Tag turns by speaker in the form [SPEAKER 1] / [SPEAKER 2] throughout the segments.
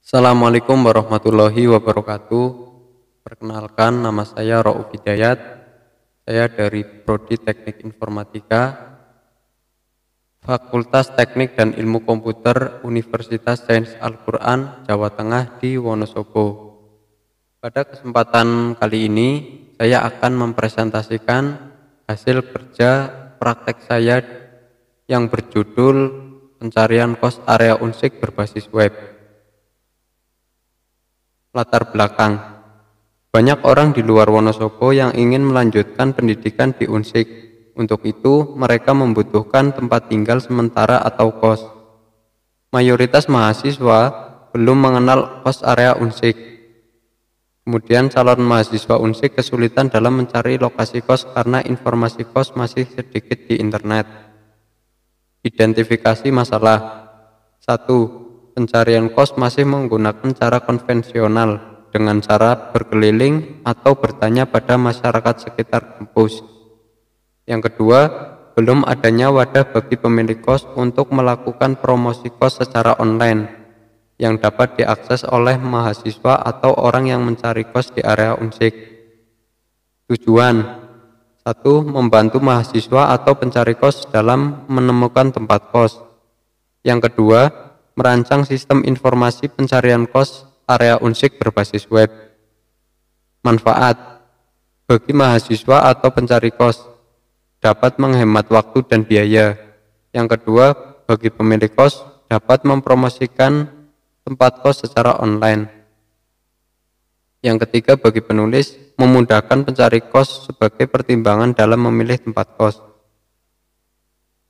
[SPEAKER 1] Assalamualaikum warahmatullahi wabarakatuh. Perkenalkan, nama saya Rauf Hidayat. Saya dari Prodi Teknik Informatika, Fakultas Teknik dan Ilmu Komputer, Universitas Sains Al-Quran, Jawa Tengah di Wonosobo. Pada kesempatan kali ini, saya akan mempresentasikan hasil kerja praktek saya yang berjudul Pencarian Kos Area Unsik Berbasis Web. Latar belakang: banyak orang di luar Wonosobo yang ingin melanjutkan pendidikan di Unsik. Untuk itu, mereka membutuhkan tempat tinggal sementara atau kos. Mayoritas mahasiswa belum mengenal kos area Unsik. Kemudian calon mahasiswa Unsik kesulitan dalam mencari lokasi kos karena informasi kos masih sedikit di internet. Identifikasi masalah. 1. Pencarian kos masih menggunakan cara konvensional dengan cara berkeliling atau bertanya pada masyarakat sekitar kampus. Yang kedua, belum adanya wadah bagi pemilik kos untuk melakukan promosi kos secara online yang dapat diakses oleh mahasiswa atau orang yang mencari kos di area Unsik. Tujuan: 1. Membantu mahasiswa atau pencari kos dalam menemukan tempat kos. Yang kedua, merancang sistem informasi pencarian kos area Unsik berbasis web. Manfaat: bagi mahasiswa atau pencari kos, dapat menghemat waktu dan biaya. Yang kedua, bagi pemilik kos, dapat mempromosikan tempat kos secara online. Yang ketiga, bagi penulis, memudahkan pencari kos sebagai pertimbangan dalam memilih tempat kos.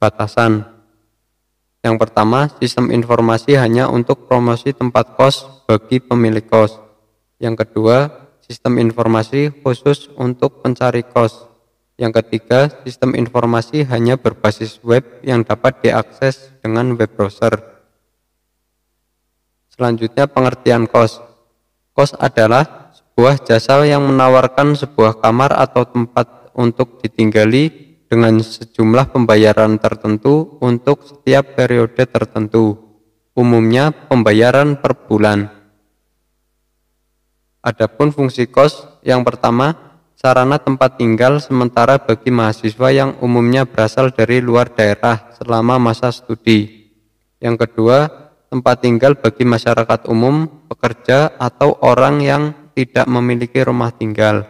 [SPEAKER 1] Batasan: yang pertama, sistem informasi hanya untuk promosi tempat kos bagi pemilik kos. Yang kedua, sistem informasi khusus untuk pencari kos. Yang ketiga, sistem informasi hanya berbasis web yang dapat diakses dengan web browser. Selanjutnya, pengertian kos. Kos adalah sebuah jasa yang menawarkan sebuah kamar atau tempat untuk ditinggali dengan sejumlah pembayaran tertentu untuk setiap periode tertentu. Umumnya pembayaran per bulan. Adapun fungsi kos, yang pertama, sarana tempat tinggal sementara bagi mahasiswa yang umumnya berasal dari luar daerah selama masa studi. Yang kedua, tempat tinggal bagi masyarakat umum, pekerja, atau orang yang tidak memiliki rumah tinggal.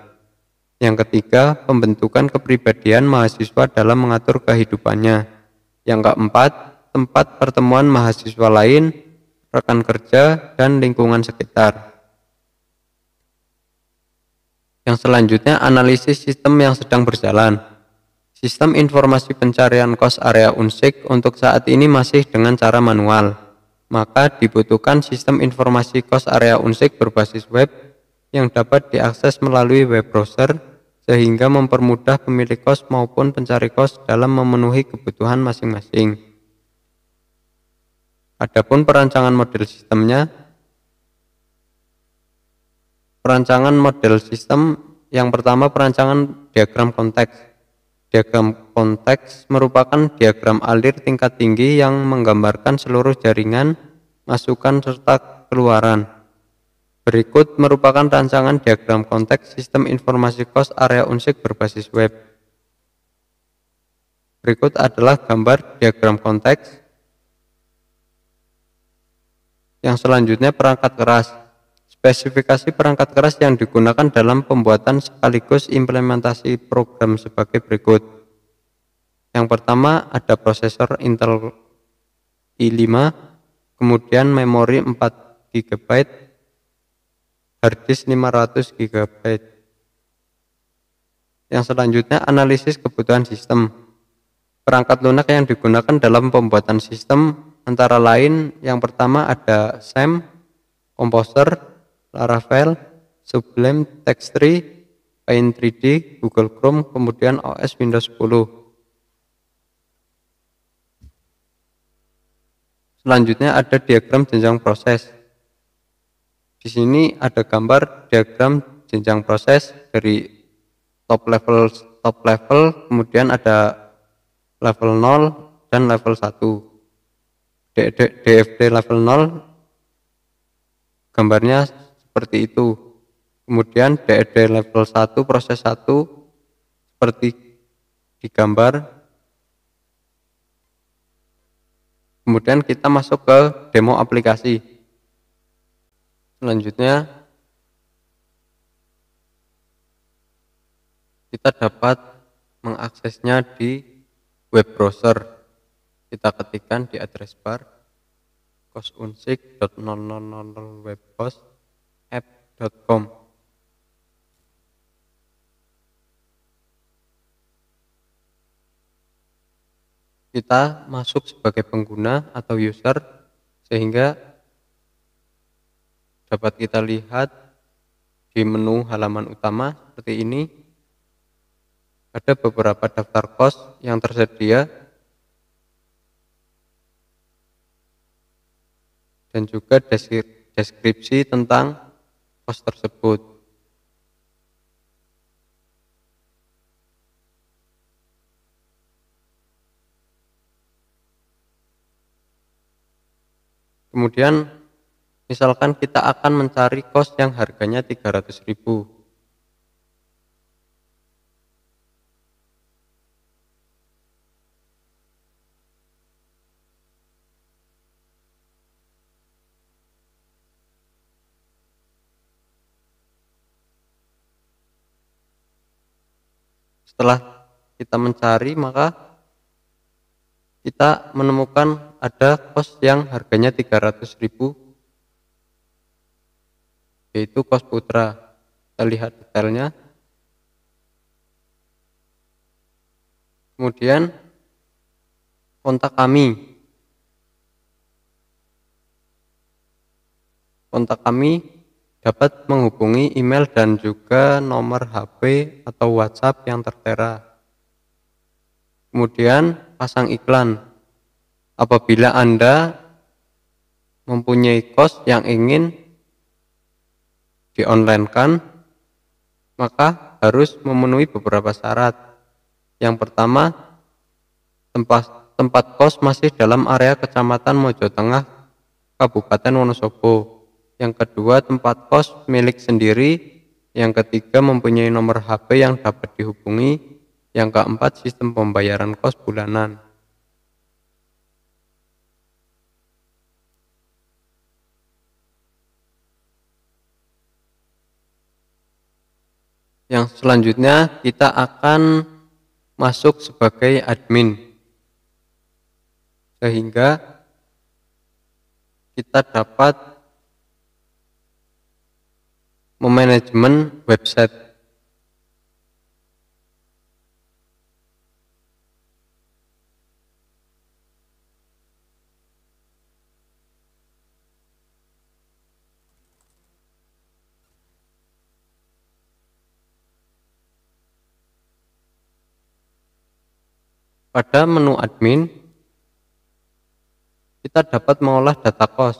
[SPEAKER 1] Yang ketiga, pembentukan kepribadian mahasiswa dalam mengatur kehidupannya. Yang keempat, tempat pertemuan mahasiswa lain, rekan kerja, dan lingkungan sekitar. Yang selanjutnya, analisis sistem yang sedang berjalan. Sistem informasi pencarian kos area Unsik untuk saat ini masih dengan cara manual. Maka dibutuhkan sistem informasi kos area Unsik berbasis web yang dapat diakses melalui web browser sehingga mempermudah pemilik kos maupun pencari kos dalam memenuhi kebutuhan masing-masing. Adapun perancangan model sistemnya, perancangan model sistem yang pertama, perancangan diagram konteks. Diagram konteks merupakan diagram alir tingkat tinggi yang menggambarkan seluruh jaringan, masukan, serta keluaran. Berikut merupakan rancangan diagram konteks sistem informasi kos area Unsik berbasis web. Berikut adalah gambar diagram konteks. Yang selanjutnya, perangkat keras. Spesifikasi perangkat keras yang digunakan dalam pembuatan sekaligus implementasi program sebagai berikut. Yang pertama, ada prosesor Intel i5, kemudian memori 4 GB, harddisk 500 GB. Yang selanjutnya, analisis kebutuhan sistem. Perangkat lunak yang digunakan dalam pembuatan sistem antara lain yang pertama ada SAM, Composer, Laravel, Sublime Text 3, Paint 3D, Google Chrome, kemudian OS Windows 10. Selanjutnya ada diagram jenjang proses. Di sini ada gambar diagram jenjang proses dari top level, kemudian ada level 0 dan level 1. DFD level 0 gambarnya seperti itu. Kemudian DED level 1 proses 1 seperti digambar. Kemudian kita masuk ke demo aplikasi. Selanjutnya kita dapat mengaksesnya di web browser. Kita ketikkan di address bar cosunsig.000webhost.app.com. Kita masuk sebagai pengguna atau user sehingga dapat kita lihat di menu halaman utama seperti ini. Ada beberapa daftar kos yang tersedia dan juga deskripsi tentang kos tersebut. Kemudian misalkan kita akan mencari kos yang harganya 300.000. Setelah kita mencari, maka kita menemukan ada kos yang harganya 300.000, yaitu kos Putra. Kita lihat detailnya. Kemudian kontak kami. Kontak kami dapat menghubungi email dan juga nomor HP atau WhatsApp yang tertera. Kemudian pasang iklan. Apabila Anda mempunyai kos yang ingin di-online-kan, maka harus memenuhi beberapa syarat. Yang pertama, tempat kos masih dalam area Kecamatan Mojo Tengah, Kabupaten Wonosobo. Yang kedua, tempat kos milik sendiri. Yang ketiga, mempunyai nomor HP yang dapat dihubungi. Yang keempat, sistem pembayaran kos bulanan. Yang selanjutnya kita akan masuk sebagai admin, sehingga kita dapat memanajemen website. Pada menu admin, kita dapat mengolah data kos.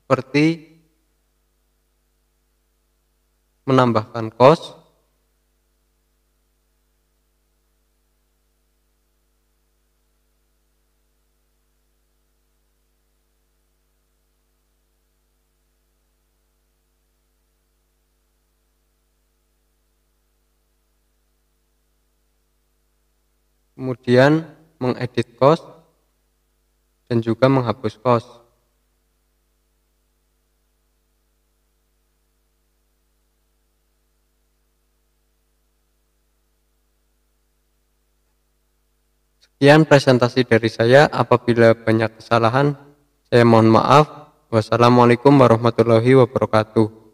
[SPEAKER 1] Seperti menambahkan kos, kemudian mengedit kos, dan juga menghapus kos. Sekian presentasi dari saya. Apabila banyak kesalahan, saya mohon maaf. Wassalamualaikum warahmatullahi wabarakatuh.